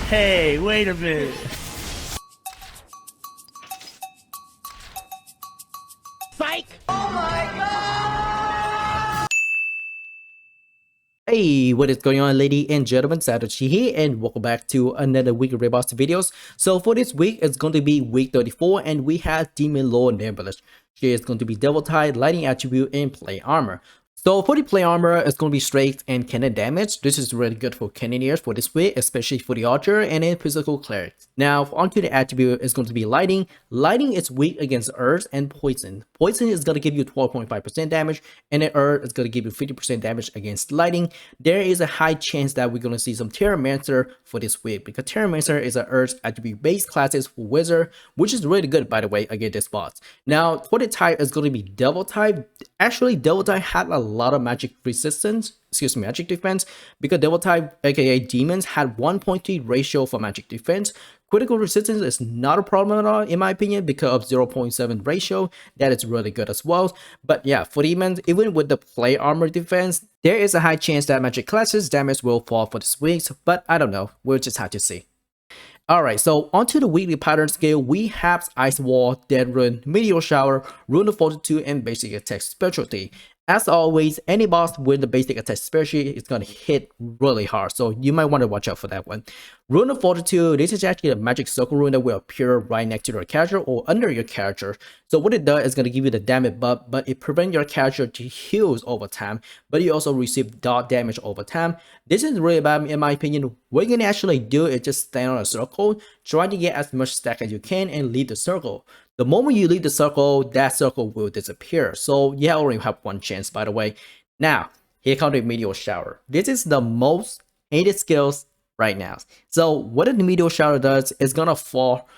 Hey, wait a minute. Psych! Hey, what is going on, ladies and gentlemen? Satoshi here, and welcome back to another week of Rebox videos. So for this week, it's going to be week 34, and we have Demon Lord Nebulas. She is going to be Devil Tide, Lightning Attribute, and Play Armor. So for the play armor, it's going to be strength and cannon damage. This is really good for cannoneers for this week, especially for the archer and then physical clerics. Now onto the attribute is going to be lightning. Lightning is weak against earth and poison. Poison is going to give you 12.5% damage, and then earth is going to give you 50% damage against lightning. There is a high chance that we're going to see some Terramancer for this week, because Terramancer is an earth attribute based classes for wizard, which is really good, by the way, against this boss. Now for the type is going to be devil type. Actually, devil type had a lot of magic resistance, magic defense, because devil type aka demons had 1.3 ratio for magic defense. Critical resistance is not a problem at all in my opinion, because of 0.7 ratio. That is really good as well. But yeah, for demons, even with the play armor defense, there is a high chance that magic classes damage will fall for this week, but I don't know, we'll just have to see. Alright, so onto the weekly pattern scale, we have Ice Wall, Dead Rune, Meteor Shower, Rune of Fortitude, and Basic Attack Specialty. As always, any boss with the basic attack specialty is going to hit really hard, so you might want to watch out for that one. Rune of Fortitude, this is actually a magic circle rune that will appear right next to your character or under your character. So what it does is going to give you the damage buff, but it prevents your character to heal over time, but you also receive dot damage over time. This is really bad in my opinion. What you can actually do is just stand on a circle, try to get as much stack as you can, and leave the circle. The moment you leave the circle, that circle will disappear. So you only have one chance, by the way. Now, here comes the Meteor Shower. This is the most hated skills right now. So what the Meteor Shower does is gonna fall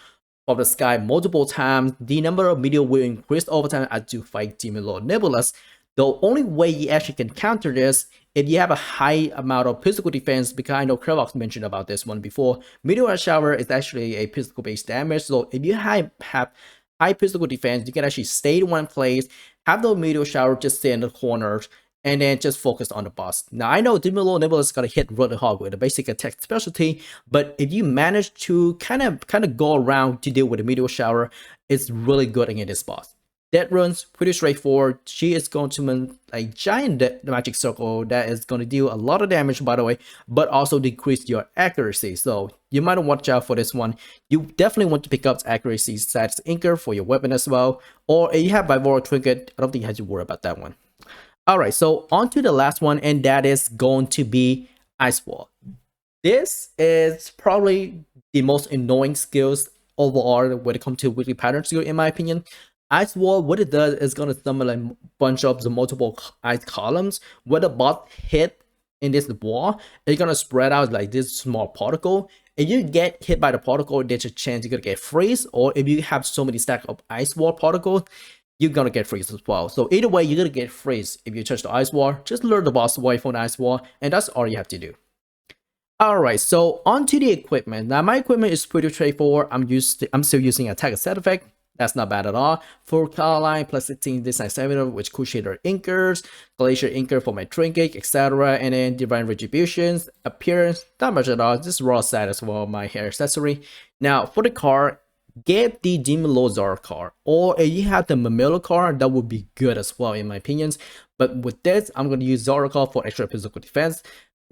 from the sky multiple times. The number of meteor will increase over time as you fight Demon Lord Nebulas. The only way you actually can counter this, if you have a high amount of physical defense, because I know Kravox mentioned about this one before. Meteor Shower is actually a physical based damage. So if you have high physical defense, you can actually stay in one place, have the Meteor Shower just stay in the corners, and then just focus on the boss. Now I know Demon Lord Nebulas is gonna hit really hard with the basic attack specialty, but if you manage to kind of go around to deal with the Meteor Shower, it's really good against this boss. Dead Rune's pretty straightforward. She is going to make a giant magic circle that is going to deal a lot of damage, by the way, but also decrease your accuracy. So you might watch out for this one. You definitely want to pick up accuracy stats anchor for your weapon as well. Or if you have Vivora Trinket, I don't think you have to worry about that one. Alright, so on to the last one, and that is going to be Ice Wall. This is probably the most annoying skills overall when it comes to weekly pattern skill, in my opinion. Ice Wall, what it does is going to summon a bunch of the multiple ice columns. When the bot hit in this wall, it's going to spread out like this small particle. If you get hit by the particle, there's a chance you're going to get freeze, or if you have so many stacks of Ice Wall particles, you're going to get freeze as well. So either way, you're going to get freeze if you touch the Ice Wall. Just lure the boss away from the Ice Wall, and that's all you have to do. Alright, so onto the equipment. Now my equipment is pretty straightforward. I'm still using Attack Set Effect. That's not bad at all. For Caroline, plus 16 Design 7, which Crusader Inkers, Glacier Inker for my Trinket, etc. And then Divine Retributions, Appearance, not much at all. Just raw side as well, my hair accessory. Now, for the card, get the Demon Lord Zara card. Or if you have the Mamilo card, that would be good as well, in my opinions. But with this, I'm going to use Zara card for extra physical defense.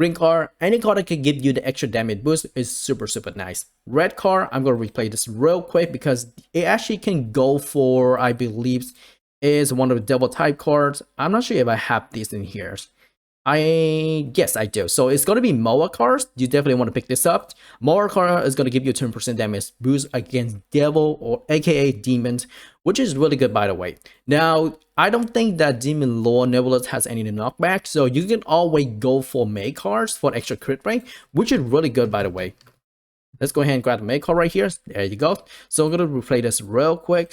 Green card, any card that can give you the extra damage boost is super nice. Red card, I'm going to replay this real quick because it actually can go for, I believe, is one of the devil type cards. I'm not sure if I have these in here. Yes, I do. So it's going to be Moa cards. You definitely want to pick this up. Moa card is going to give you 10% damage boost against devil or aka demons, which is really good, by the way. Now, I don't think that Demon Lord Nebulas has any knockback, so you can always go for May cards for extra crit rate, which is really good, by the way. Let's go ahead and grab the May card right here. There you go. So I'm going to replay this real quick.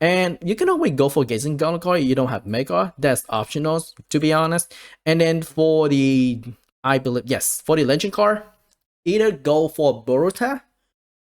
And you can always go for Gazing Gun card if you don't have Mega. That's optional, to be honest. And then for the, I believe, yes, for the Legend card, either go for Boruta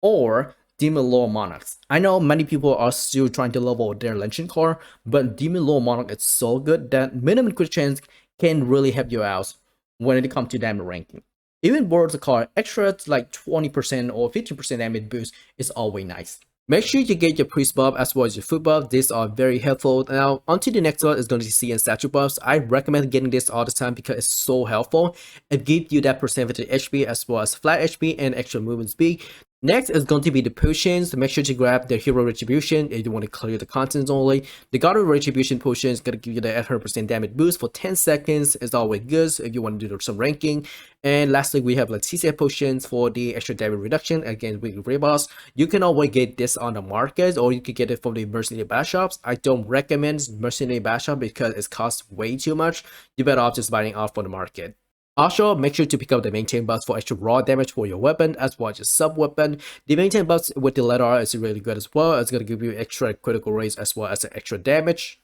or Demon Lord Monarchs. I know many people are still trying to level their Legend card, but Demon Lord Monarch is so good that minimum crit chance can really help you out when it comes to damage ranking. Even boards that card extra like 20% or 15% damage boost is always nice. Make sure you get your priest buff as well as your foot buff. These are very helpful. Now, onto the next one is going to be CN statue buffs. I recommend getting this all the time because it's so helpful. It gives you that percentage HP as well as flat HP and extra movement speed. Next is going to be the potions. Make sure to grab the Hero Retribution if you want to clear the contents only. The God of Retribution potion is going to give you the 100% damage boost for 10 seconds. It's always good if you want to do some ranking. And lastly, we have like CC potions for the extra damage reduction against weak raid boss. You can always get this on the market or you can get it from the mercenary bat shops. I don't recommend mercenary bat shop because it costs way too much. You better off just buying off from the market. Also, make sure to pick up the maintain buffs for extra raw damage for your weapon as well as your sub weapon. The maintain buffs with the letter R is really good as well. It's going to give you extra critical rates as well as extra damage.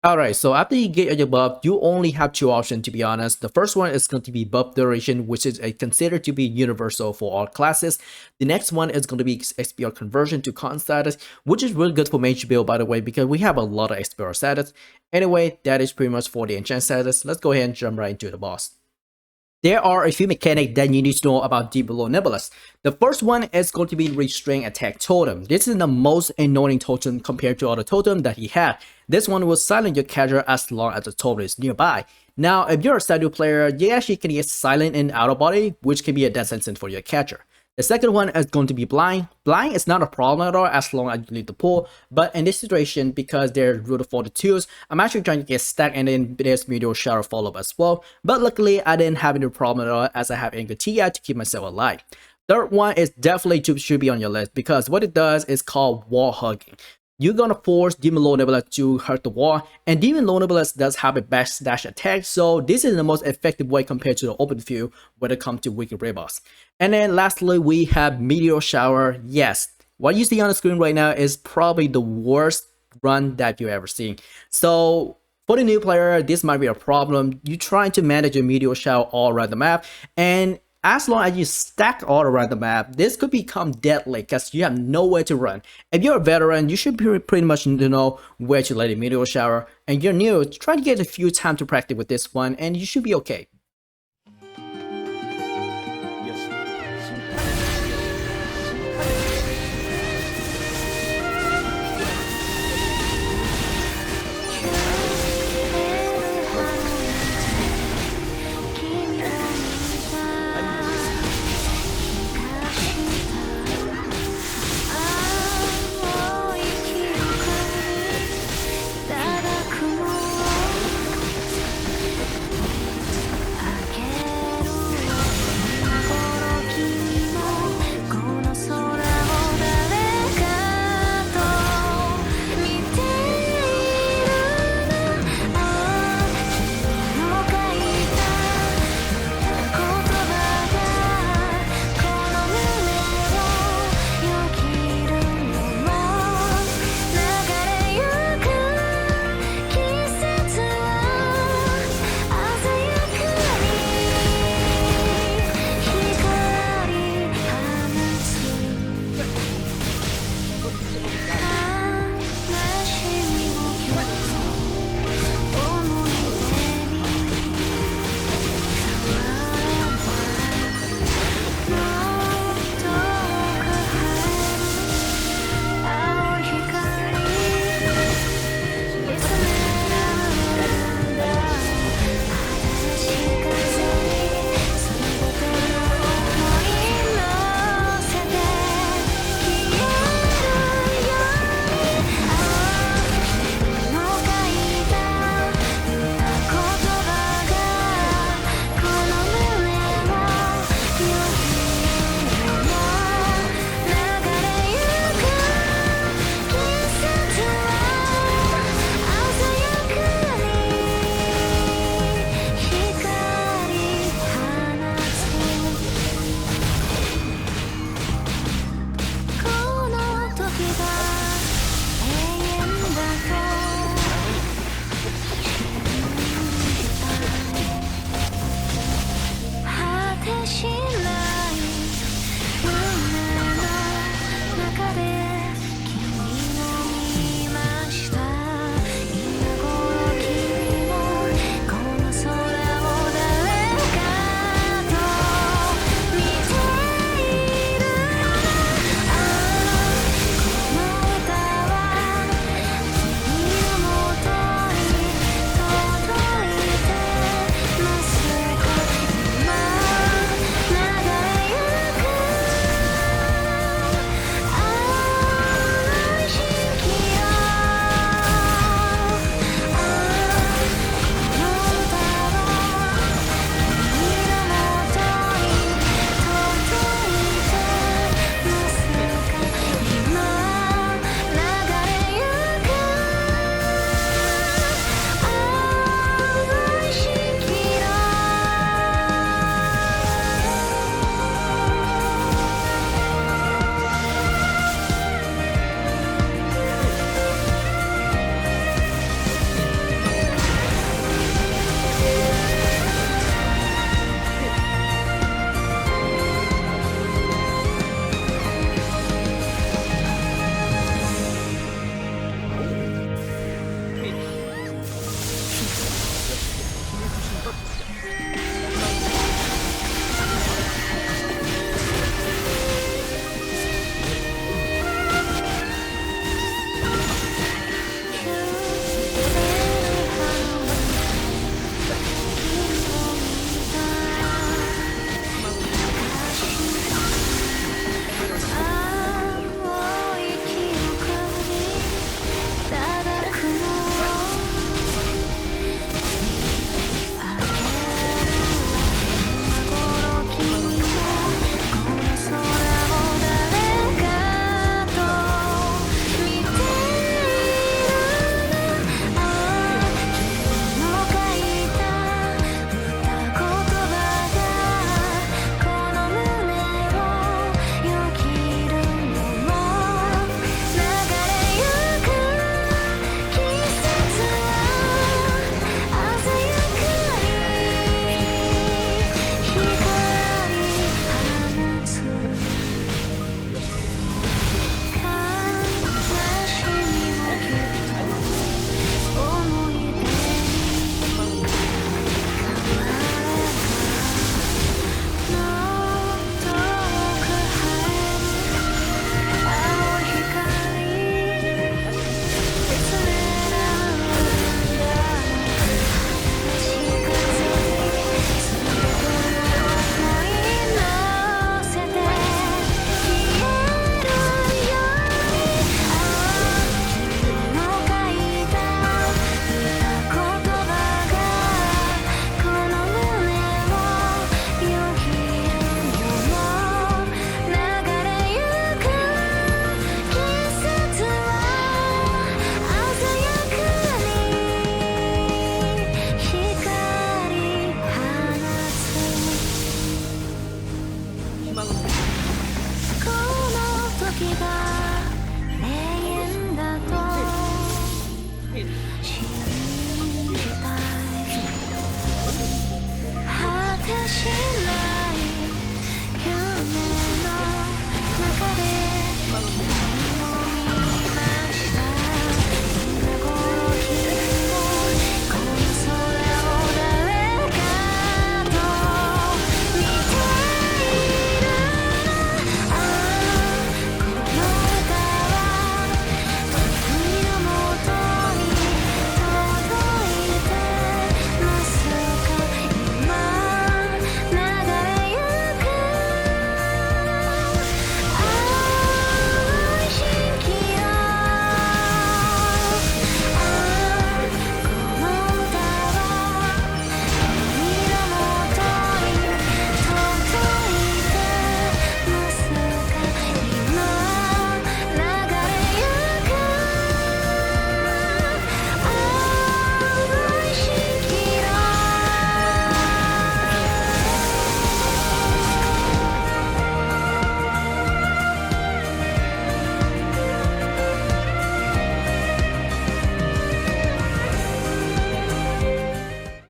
Alright, so after you get your buff, you only have two options to be honest. The first one is going to be buff duration, which is considered to be universal for all classes. The next one is going to be XPR conversion to con status, which is really good for mage build by the way, because we have a lot of XPR status. Anyway, that is pretty much for the enchant status. Let's go ahead and jump right into the boss. There are a few mechanics that you need to know about Demon Lord Nebulas. The first one is going to be Restrain Attack Totem. This is the most annoying totem compared to other totem that he had. This one will silence your character as long as the totem is nearby. Now, if you're a Stardew player, you actually can get silent and out of body, which can be a death sentence for your character. The second one is going to be blind. Blind is not a problem at all as long as you leave the pool, but in this situation, because there's root of 42s, I'm actually trying to get stacked and then there's meteor shower follow-up as well. But luckily, I didn't have any problem at all as I have Anger TI to keep myself alive. Third one is definitely should be on your list because what it does is called wall hugging. You're gonna force Demon Lord Nebula to hurt the wall, and Demon Lord Nebula does have a backdash attack, so this is the most effective way compared to the open field when it comes to Wicked Raid Boss. And then lastly, we have Meteor Shower. Yes, what you see on the screen right now is probably the worst run that you've ever seen. So for the new player, this might be a problem. You're trying to manage a Meteor Shower all around the map, and as long as you stack all around the map, this could become deadly because you have nowhere to run. If you're a veteran, you should pretty much know where to let a meteor shower. And you're new, try to get a few time to practice with this one and you should be okay.